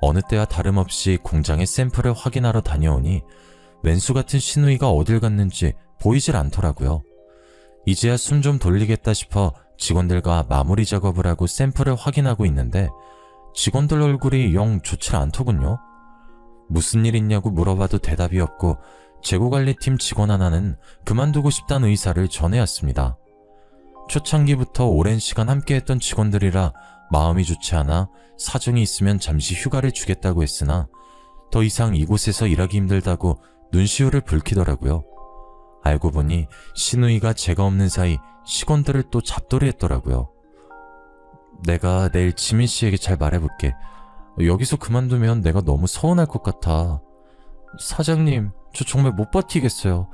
어느 때와 다름없이 공장의 샘플을 확인하러 다녀오니 왼수 같은 신우이가 어딜 갔는지 보이질 않더라고요. 이제야 숨 좀 돌리겠다 싶어 직원들과 마무리 작업을 하고 샘플을 확인하고 있는데 직원들 얼굴이 영 좋질 않더군요. 무슨 일 있냐고 물어봐도 대답이 없고 재고관리팀 직원 하나는 그만두고 싶다는 의사를 전해왔습니다. 초창기부터 오랜 시간 함께했던 직원들이라 마음이 좋지 않아 사정이 있으면 잠시 휴가를 주겠다고 했으나 더 이상 이곳에서 일하기 힘들다고 눈시울을 붉히더라고요. 알고 보니 신우이가 제가 없는 사이 직원들을 또 잡돌이했더라고요. 내가 내일 지민 씨에게 잘 말해볼게. 여기서 그만두면 내가 너무 서운할 것 같아. 사장님, 저 정말 못 버티겠어요.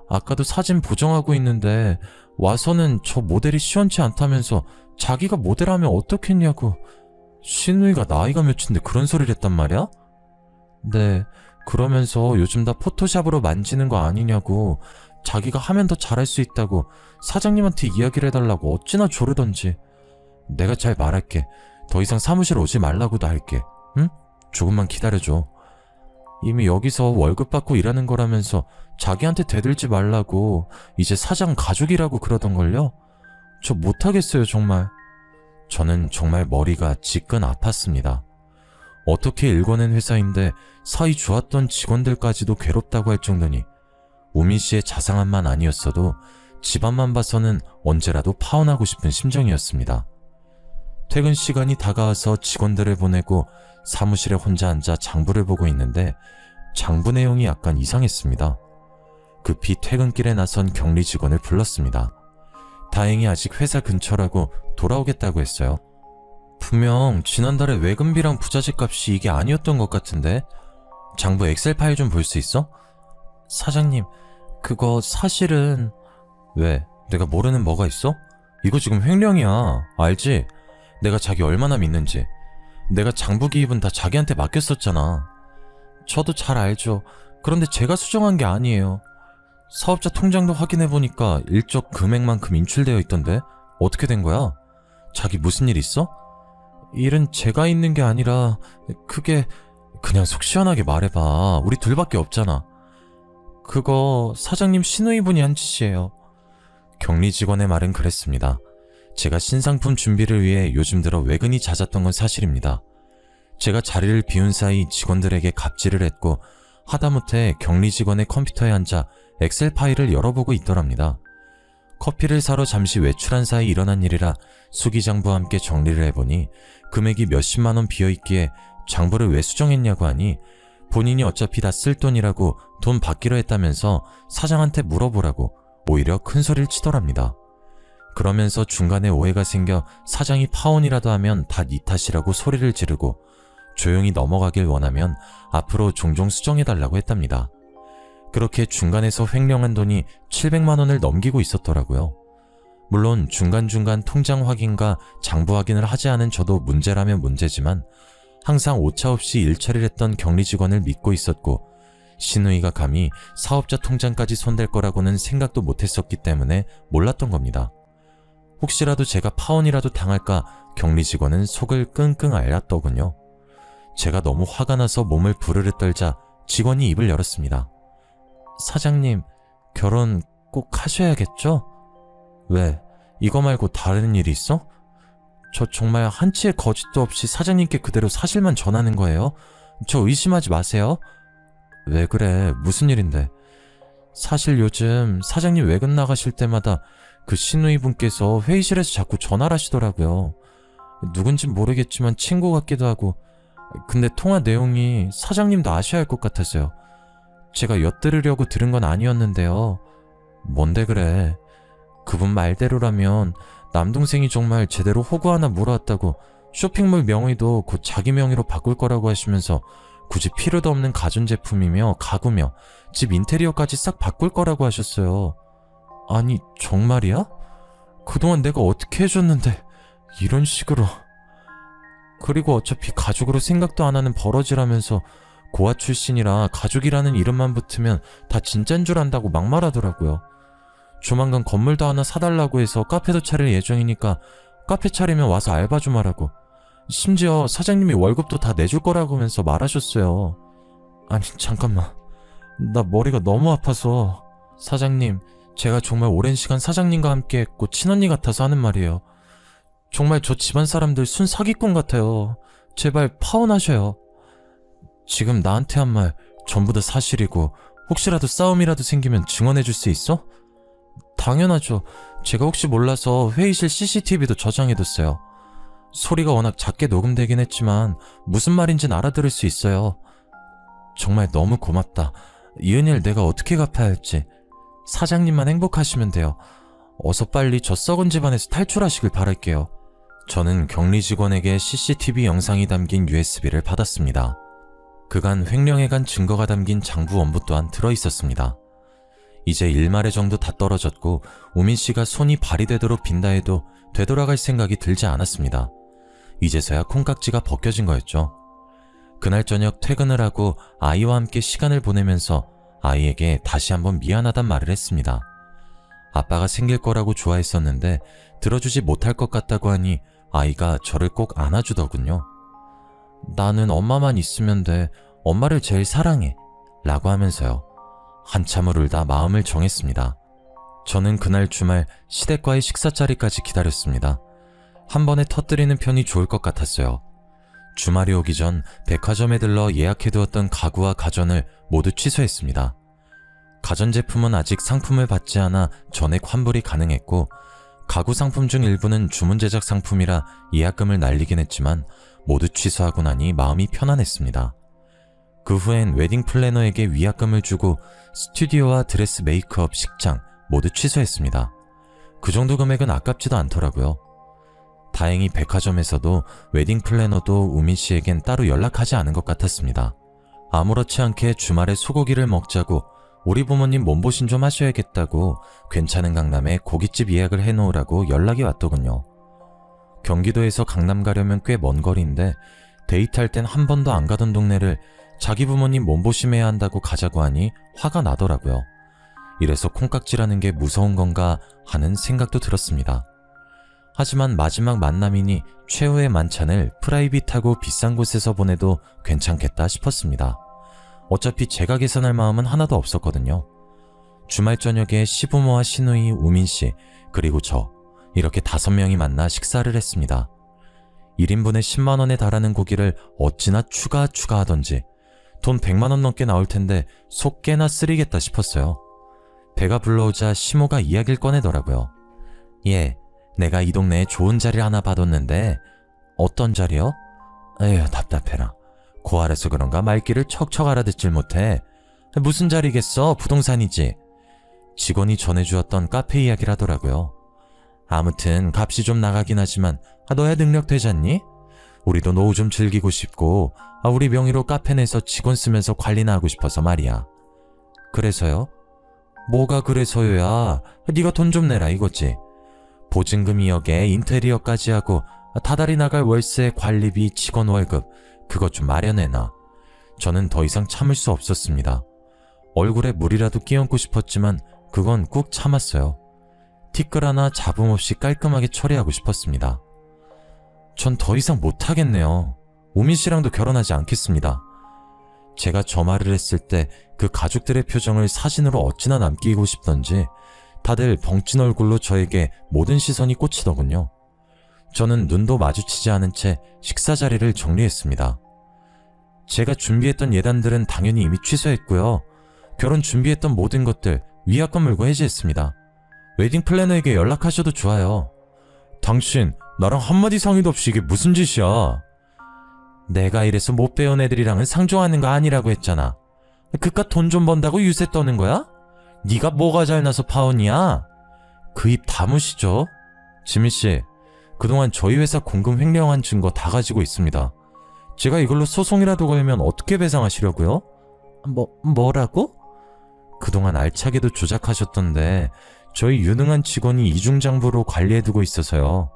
아까도 사진 보정하고 있는데 와서는 저 모델이 시원치 않다면서 자기가 모델하면 어떻겠냐고. 신우이가 나이가 몇인데 그런 소리를 했단 말이야? 네, 그러면서 요즘 다 포토샵으로 만지는 거 아니냐고, 자기가 하면 더 잘할 수 있다고 사장님한테 이야기를 해달라고 어찌나 조르던지. 내가 잘 말할게. 더 이상 사무실 오지 말라고도 할게. 응? 조금만 기다려줘. 이미 여기서 월급 받고 일하는 거라면서 자기한테 대들지 말라고 이제 사장 가족이라고 그러던걸요? 저 못하겠어요 정말. 저는 정말 머리가 지끈 아팠습니다. 어떻게 일궈낸 회사인데 사이 좋았던 직원들까지도 괴롭다고 할 정도니 우민씨의 자상함만 아니었어도 집안만 봐서는 언제라도 파혼하고 싶은 심정이었습니다. 퇴근 시간이 다가와서 직원들을 보내고 사무실에 혼자 앉아 장부를 보고 있는데 장부 내용이 약간 이상했습니다. 급히 퇴근길에 나선 격리 직원을 불렀습니다. 다행히 아직 회사 근처라고 돌아오겠다고 했어요. 분명 지난달에 외근비랑 부자재 값이 이게 아니었던 것 같은데 장부 엑셀 파일 좀 볼 수 있어? 사장님, 그거 사실은... 왜? 내가 모르는 뭐가 있어? 이거 지금 횡령이야. 알지? 내가 자기 얼마나 믿는지. 내가 장부 기입은 다 자기한테 맡겼었잖아. 저도 잘 알죠. 그런데 제가 수정한 게 아니에요. 사업자 통장도 확인해보니까 일적 금액만큼 인출되어 있던데 어떻게 된 거야? 자기 무슨 일 있어? 일은 제가 있는 게 아니라 그게... 그냥 속 시원하게 말해봐. 우리 둘밖에 없잖아. 그거 사장님 신우이분이 한 짓이에요. 격리 직원의 말은 그랬습니다. 제가 신상품 준비를 위해 요즘 들어 외근이 잦았던 건 사실입니다. 제가 자리를 비운 사이 직원들에게 갑질을 했고 하다못해 격리 직원의 컴퓨터에 앉아 엑셀 파일을 열어보고 있더랍니다. 커피를 사러 잠시 외출한 사이 일어난 일이라 수기장부와 함께 정리를 해보니 금액이 몇십만 원 비어있기에 장부를 왜 수정했냐고 하니 본인이 어차피 다 쓸 돈이라고 돈 받기로 했다면서 사장한테 물어보라고 오히려 큰 소리를 치더랍니다. 그러면서 중간에 오해가 생겨 사장이 파혼이라도 하면 다 네 탓이라고 소리를 지르고 조용히 넘어가길 원하면 앞으로 종종 수정해달라고 했답니다. 그렇게 중간에서 횡령한 돈이 700만 원을 넘기고 있었더라고요. 물론 중간중간 통장 확인과 장부 확인을 하지 않은 저도 문제라면 문제지만 항상 오차 없이 일처리를 했던 격리 직원을 믿고 있었고 신우이가 감히 사업자 통장까지 손댈 거라고는 생각도 못했었기 때문에 몰랐던 겁니다. 혹시라도 제가 파혼이라도 당할까 격리 직원은 속을 끙끙 앓았더군요. 제가 너무 화가 나서 몸을 부르르 떨자 직원이 입을 열었습니다. 사장님, 결혼 꼭 하셔야겠죠? 왜? 이거 말고 다른 일이 있어? 저 정말 한치의 거짓도 없이 사장님께 그대로 사실만 전하는 거예요? 저 의심하지 마세요. 왜 그래? 무슨 일인데? 사실 요즘 사장님 외근 나가실 때마다 그 신우이 분께서 회의실에서 자꾸 전화를 하시더라고요. 누군진 모르겠지만 친구 같기도 하고. 근데 통화 내용이 사장님도 아셔야 할 것 같아서요. 제가 엿들으려고 들은 건 아니었는데요. 뭔데 그래? 그분 말대로라면 남동생이 정말 제대로 호구 하나 물어왔다고 쇼핑몰 명의도 곧 자기 명의로 바꿀 거라고 하시면서 굳이 필요도 없는 가전제품이며 가구며 집 인테리어까지 싹 바꿀 거라고 하셨어요. 아니, 정말이야? 그동안 내가 어떻게 해줬는데 이런 식으로. 그리고 어차피 가족으로 생각도 안 하는 버러지라면서 고아 출신이라 가족이라는 이름만 붙으면 다 진짠 줄 안다고 막말하더라고요. 조만간 건물도 하나 사달라고 해서 카페도 차릴 예정이니까 카페 차리면 와서 알바 좀 하라고. 심지어 사장님이 월급도 다 내줄 거라고 하면서 말하셨어요. 아니, 잠깐만. 나 머리가 너무 아파서. 사장님, 제가 정말 오랜 시간 사장님과 함께 했고 친언니 같아서 하는 말이에요. 정말 저 집안 사람들 순 사기꾼 같아요. 제발 파혼하셔요. 지금 나한테 한 말 전부 다 사실이고 혹시라도 싸움이라도 생기면 증언해줄 수 있어? 당연하죠. 제가 혹시 몰라서 회의실 CCTV도 저장해뒀어요. 소리가 워낙 작게 녹음되긴 했지만 무슨 말인진 알아들을 수 있어요. 정말 너무 고맙다. 이 은혜를 내가 어떻게 갚아야 할지. 사장님만 행복하시면 돼요. 어서 빨리 저 썩은 집안에서 탈출하시길 바랄게요. 저는 격리 직원에게 CCTV 영상이 담긴 USB를 받았습니다. 그간 횡령해간 증거가 담긴 장부 원부 또한 들어있었습니다. 이제 일말의 정도 다 떨어졌고 우민씨가 손이 발이 되도록 빈다 해도 되돌아갈 생각이 들지 않았습니다. 이제서야 콩깍지가 벗겨진 거였죠. 그날 저녁 퇴근을 하고 아이와 함께 시간을 보내면서 아이에게 다시 한번 미안하단 말을 했습니다. 아빠가 생길 거라고 좋아했었는데 들어주지 못할 것 같다고 하니 아이가 저를 꼭 안아주더군요. 나는 엄마만 있으면 돼. 엄마를 제일 사랑해. 라고 하면서요. 한참을 울다 마음을 정했습니다. 저는 그날 주말 시댁과의 식사 자리까지 기다렸습니다. 한 번에 터뜨리는 편이 좋을 것 같았어요. 주말이 오기 전 백화점에 들러 예약해두었던 가구와 가전을 모두 취소했습니다. 가전제품은 아직 상품을 받지 않아 전액 환불이 가능했고 가구 상품 중 일부는 주문 제작 상품이라 예약금을 날리긴 했지만 모두 취소하고 나니 마음이 편안했습니다. 그 후엔 웨딩 플래너에게 위약금을 주고 스튜디오와 드레스 메이크업, 식장 모두 취소했습니다. 그 정도 금액은 아깝지도 않더라고요. 다행히 백화점에서도 웨딩 플래너도 우민 씨에겐 따로 연락하지 않은 것 같았습니다. 아무렇지 않게 주말에 소고기를 먹자고 우리 부모님 몸보신 좀 하셔야겠다고 괜찮은 강남에 고깃집 예약을 해놓으라고 연락이 왔더군요. 경기도에서 강남 가려면 꽤 먼 거리인데 데이트할 땐 한 번도 안 가던 동네를 자기 부모님 몸보심해야 한다고 가자고 하니 화가 나더라고요. 이래서 콩깍지라는 게 무서운 건가 하는 생각도 들었습니다. 하지만 마지막 만남이니 최후의 만찬을 프라이빗하고 비싼 곳에서 보내도 괜찮겠다 싶었습니다. 어차피 제가 계산할 마음은 하나도 없었거든요. 주말 저녁에 시부모와 시누이, 우민씨, 그리고 저 이렇게 5명이 만나 식사를 했습니다. 1인분에 10만원에 달하는 고기를 어찌나 추가하던지 돈 100만원 넘게 나올 텐데 속 깨나 쓰리겠다 싶었어요. 배가 불러오자 시모가 이야기를 꺼내더라고요. 예, 내가 이 동네에 좋은 자리를 하나 받았는데. 어떤 자리요? 에휴, 답답해라. 고아라서 그런가 말귀를 척척 알아듣질 못해. 무슨 자리겠어? 부동산이지. 직원이 전해주었던 카페 이야기를 하더라고요. 아무튼 값이 좀 나가긴 하지만 너야 능력 되잖니? 우리도 노후 좀 즐기고 싶고 우리 명의로 카페 내서 직원 쓰면서 관리나 하고 싶어서 말이야. 그래서요? 뭐가 그래서요야? 네가 돈 좀 내라 이거지. 보증금 2억에 인테리어까지 하고 다달이 나갈 월세, 관리비, 직원 월급 그것 좀 마련해놔. 저는 더 이상 참을 수 없었습니다. 얼굴에 물이라도 끼얹고 싶었지만 그건 꾹 참았어요. 티끌 하나 잡음 없이 깔끔하게 처리하고 싶었습니다. 전 더 이상 못하겠네요. 우민 씨랑도 결혼하지 않겠습니다. 제가 저 말을 했을 때 그 가족들의 표정을 사진으로 어찌나 남기고 싶던지 다들 벙찐 얼굴로 저에게 모든 시선이 꽂히더군요. 저는 눈도 마주치지 않은 채 식사 자리를 정리했습니다. 제가 준비했던 예단들은 당연히 이미 취소했고요. 결혼 준비했던 모든 것들 위약금 물고 해지했습니다. 웨딩 플래너에게 연락하셔도 좋아요. 당신 나랑 한마디 상의도 없이 이게 무슨 짓이야? 내가 이래서 못 배운 애들이랑은 상종하는 거 아니라고 했잖아. 그깟 돈 좀 번다고 유세 떠는 거야? 네가 뭐가 잘나서 파혼이야? 그 입 다무시죠? 지민씨, 그동안 저희 회사 공금 횡령한 증거 다 가지고 있습니다. 제가 이걸로 소송이라도 걸면 어떻게 배상하시려고요? 뭐라고? 그동안 알차게도 조작하셨던데 저희 유능한 직원이 이중장부로 관리해두고 있어서요.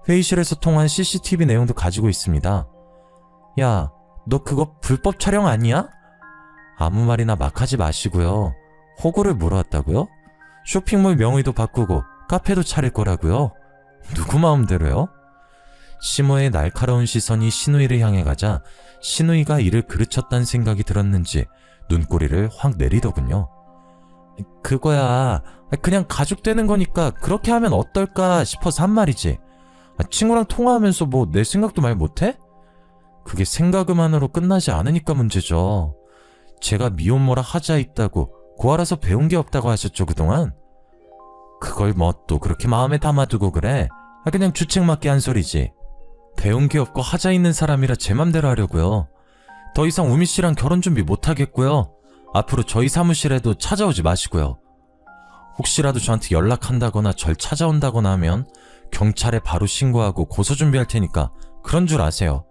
회의실에서 통한 CCTV 내용도 가지고 있습니다. 야, 너 그거 불법 촬영 아니야? 아무 말이나 막 하지 마시고요. 호구를 물어왔다고요? 쇼핑몰 명의도 바꾸고 카페도 차릴 거라고요? 누구 마음대로요? 시모의 날카로운 시선이 신우이를 향해 가자 신우이가 이를 그르쳤다는 생각이 들었는지 눈꼬리를 확 내리더군요. 그거야 그냥 가족 되는 거니까 그렇게 하면 어떨까 싶어서 한 말이지. 친구랑 통화하면서 뭐 내 생각도 말 못해? 그게 생각만으로 끝나지 않으니까 문제죠. 제가 미혼모라 하자 있다고 고알아서 배운 게 없다고 하셨죠 그동안? 그걸 뭐 또 그렇게 마음에 담아두고 그래? 그냥 주책 맞게 한 소리지. 배운 게 없고 하자 있는 사람이라 제 맘대로 하려고요. 더 이상 우미씨랑 결혼 준비 못하겠고요. 앞으로 저희 사무실에도 찾아오지 마시고요. 혹시라도 저한테 연락한다거나 절 찾아온다거나 하면 경찰에 바로 신고하고 고소 준비할 테니까 그런 줄 아세요.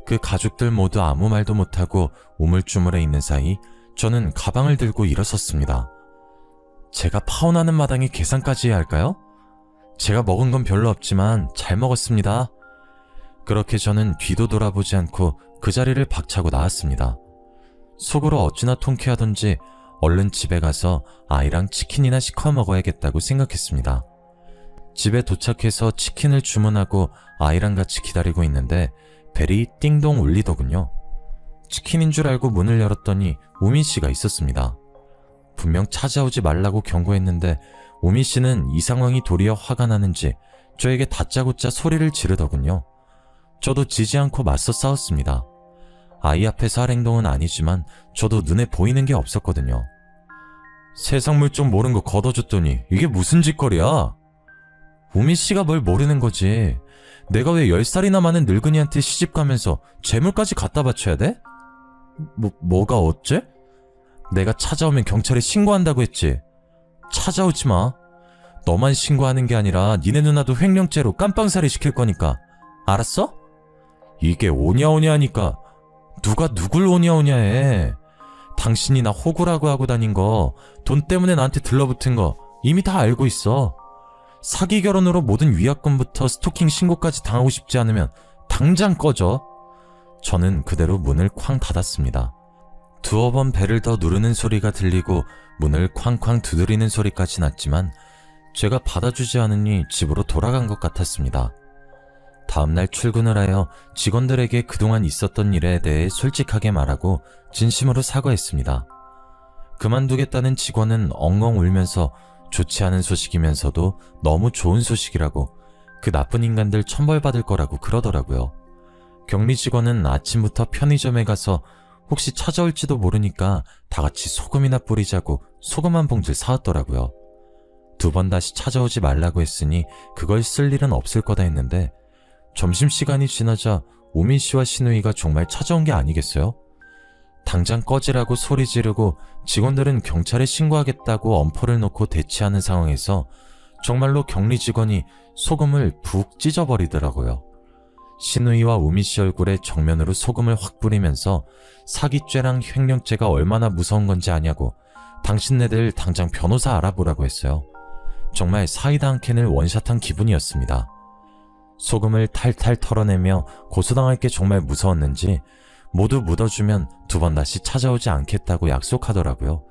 그 가족들 모두 아무 말도 못하고 우물쭈물해 있는 사이 저는 가방을 들고 일어섰습니다. 제가 파혼하는 마당에 계산까지 해야 할까요? 제가 먹은 건 별로 없지만 잘 먹었습니다. 그렇게 저는 뒤도 돌아보지 않고 그 자리를 박차고 나왔습니다. 속으로 어찌나 통쾌하던지 얼른 집에 가서 아이랑 치킨이나 시켜 먹어야겠다고 생각했습니다. 집에 도착해서 치킨을 주문하고 아이랑 같이 기다리고 있는데 벨이 띵동 울리더군요. 치킨인 줄 알고 문을 열었더니 우민씨가 있었습니다. 분명 찾아오지 말라고 경고했는데 우민씨는 이 상황이 도리어 화가 나는지 저에게 다짜고짜 소리를 지르더군요. 저도 지지 않고 맞서 싸웠습니다. 아이 앞에서 할 행동은 아니지만 저도 눈에 보이는 게 없었거든요. 세상 물정 모른 거 걷어줬더니 이게 무슨 짓거리야? 우민씨가 뭘 모르는 거지. 내가 왜 10살이나 많은 늙은이한테 시집가면서 재물까지 갖다 바쳐야 돼? 뭐가 어째? 내가 찾아오면 경찰에 신고한다고 했지. 찾아오지 마. 너만 신고하는 게 아니라 니네 누나도 횡령죄로 깜빵살이 시킬 거니까. 알았어? 이게 오냐오냐 하니까 누가 누굴 오냐오냐 해. 당신이 나 호구라고 하고 다닌 거, 돈 때문에 나한테 들러붙은 거 이미 다 알고 있어. 사기 결혼으로 모든 위약금부터 스토킹 신고까지 당하고 싶지 않으면 당장 꺼져. 저는 그대로 문을 쾅 닫았습니다. 두어 번 벨을 더 누르는 소리가 들리고 문을 쾅쾅 두드리는 소리까지 났지만 제가 받아주지 않으니 집으로 돌아간 것 같았습니다. 다음날 출근을 하여 직원들에게 그동안 있었던 일에 대해 솔직하게 말하고 진심으로 사과했습니다. 그만두겠다는 직원은 엉엉 울면서 좋지 않은 소식이면서도 너무 좋은 소식이라고, 그 나쁜 인간들 천벌받을 거라고 그러더라고요. 격리 직원은 아침부터 편의점에 가서 혹시 찾아올지도 모르니까 다 같이 소금이나 뿌리자고 소금 한 봉지를 사왔더라고요. 2번 다시 찾아오지 말라고 했으니 그걸 쓸 일은 없을 거다 했는데 점심시간이 지나자 우민씨와 신우이가 정말 찾아온 게 아니겠어요? 당장 꺼지라고 소리 지르고 직원들은 경찰에 신고하겠다고 엄포를 놓고 대치하는 상황에서 정말로 격리 직원이 소금을 푹 찢어버리더라고요. 신우이와 우민씨 얼굴에 정면으로 소금을 확 뿌리면서 사기죄랑 횡령죄가 얼마나 무서운 건지 아냐고 당신네들 당장 변호사 알아보라고 했어요. 정말 사이다 한 캔을 원샷한 기분이었습니다. 소금을 탈탈 털어내며 고소당할 게 정말 무서웠는지 모두 묻어주면 2번 다시 찾아오지 않겠다고 약속하더라고요.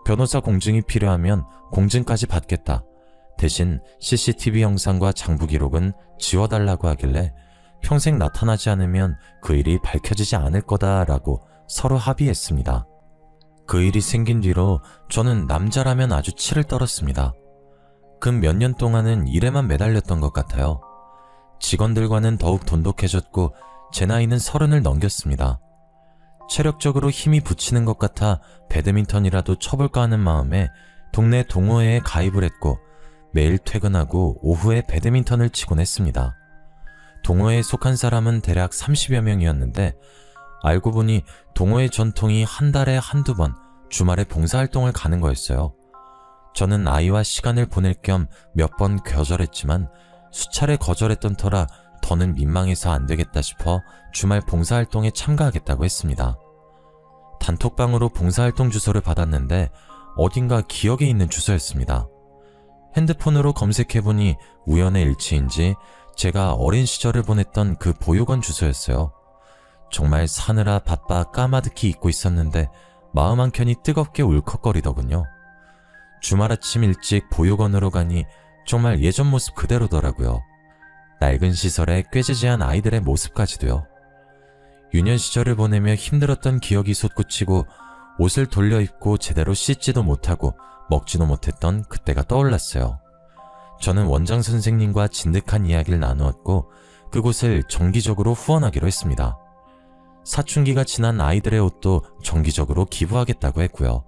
변호사 공증이 필요하면 공증까지 받겠다. 대신 CCTV 영상과 장부 기록은 지워달라고 하길래 평생 나타나지 않으면 그 일이 밝혀지지 않을 거다라고 서로 합의했습니다. 그 일이 생긴 뒤로 저는 남자라면 아주 치를 떨었습니다. 근 몇 년 동안은 일에만 매달렸던 것 같아요. 직원들과는 더욱 돈독해졌고 제 나이는 30을 넘겼습니다. 체력적으로 힘이 붙이는 것 같아 배드민턴이라도 쳐볼까 하는 마음에 동네 동호회에 가입을 했고 매일 퇴근하고 오후에 배드민턴을 치곤 했습니다. 동호회에 속한 사람은 대략 30여 명이었는데 알고 보니 동호회 전통이 한 달에 한두 번 주말에 봉사활동을 가는 거였어요. 저는 아이와 시간을 보낼 겸 몇 번 거절했지만 수차례 거절했던 터라 저는 민망해서 안 되겠다 싶어 주말 봉사활동에 참가하겠다고 했습니다. 단톡방으로 봉사활동 주소를 받았는데 어딘가 기억에 있는 주소였습니다. 핸드폰으로 검색해보니 우연의 일치인지 제가 어린 시절을 보냈던 그 보육원 주소였어요. 정말 사느라 바빠 까마득히 잊고 있었는데 마음 한켠이 뜨겁게 울컥거리더군요. 주말 아침 일찍 보육원으로 가니 정말 예전 모습 그대로더라고요. 낡은 시설에 꾀지지한 아이들의 모습까지도요. 유년 시절을 보내며 힘들었던 기억이 솟구치고 옷을 돌려 입고 제대로 씻지도 못하고 먹지도 못했던 그때가 떠올랐어요. 저는 원장 선생님과 진득한 이야기를 나누었고 그곳을 정기적으로 후원하기로 했습니다. 사춘기가 지난 아이들의 옷도 정기적으로 기부하겠다고 했고요.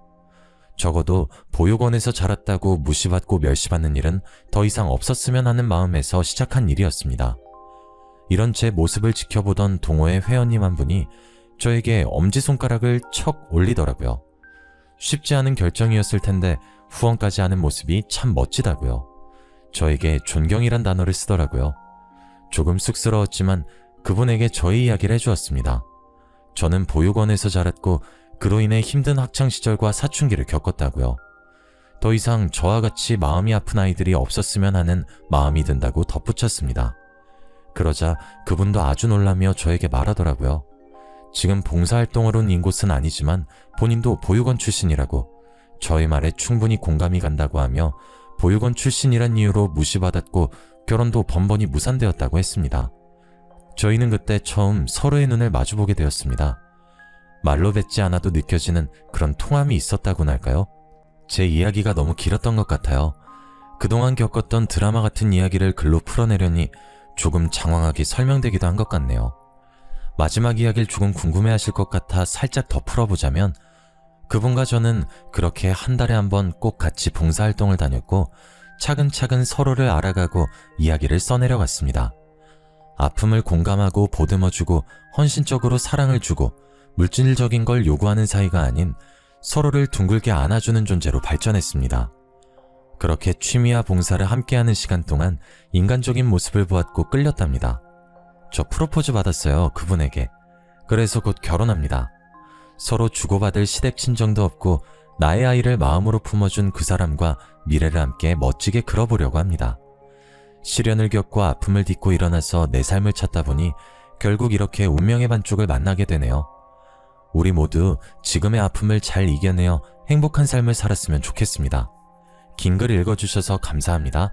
적어도 보육원에서 자랐다고 무시받고 멸시받는 일은 더 이상 없었으면 하는 마음에서 시작한 일이었습니다. 이런 제 모습을 지켜보던 동호회 회원님 한 분이 저에게 엄지손가락을 척 올리더라고요. 쉽지 않은 결정이었을 텐데 후원까지 하는 모습이 참 멋지다고요. 저에게 존경이란 단어를 쓰더라고요. 조금 쑥스러웠지만 그분에게 저의 이야기를 해주었습니다. 저는 보육원에서 자랐고 그로 인해 힘든 학창시절과 사춘기를 겪었다고요. 더 이상 저와 같이 마음이 아픈 아이들이 없었으면 하는 마음이 든다고 덧붙였습니다. 그러자 그분도 아주 놀라며 저에게 말하더라고요. 지금 봉사활동으로 온 곳은 아니지만 본인도 보육원 출신이라고, 저의 말에 충분히 공감이 간다고 하며 보육원 출신이란 이유로 무시받았고 결혼도 번번이 무산되었다고 했습니다. 저희는 그때 처음 서로의 눈을 마주보게 되었습니다. 말로 뱉지 않아도 느껴지는 그런 통함이 있었다고나 할까요? 제 이야기가 너무 길었던 것 같아요. 그동안 겪었던 드라마 같은 이야기를 글로 풀어내려니 조금 장황하게 설명되기도 한 것 같네요. 마지막 이야기를 조금 궁금해하실 것 같아 살짝 더 풀어보자면, 그분과 저는 그렇게 한 달에 한 번 꼭 같이 봉사활동을 다녔고 차근차근 서로를 알아가고 이야기를 써내려갔습니다. 아픔을 공감하고 보듬어주고 헌신적으로 사랑을 주고 물질적인 걸 요구하는 사이가 아닌 서로를 둥글게 안아주는 존재로 발전했습니다. 그렇게 취미와 봉사를 함께하는 시간 동안 인간적인 모습을 보았고 끌렸답니다. 저 프로포즈 받았어요, 그분에게. 그래서 곧 결혼합니다. 서로 주고받을 시댁 친정도 없고 나의 아이를 마음으로 품어준 그 사람과 미래를 함께 멋지게 그려보려고 합니다. 시련을 겪고 아픔을 딛고 일어나서 내 삶을 찾다 보니 결국 이렇게 운명의 반쪽을 만나게 되네요. 우리 모두 지금의 아픔을 잘 이겨내어 행복한 삶을 살았으면 좋겠습니다. 긴 글 읽어주셔서 감사합니다.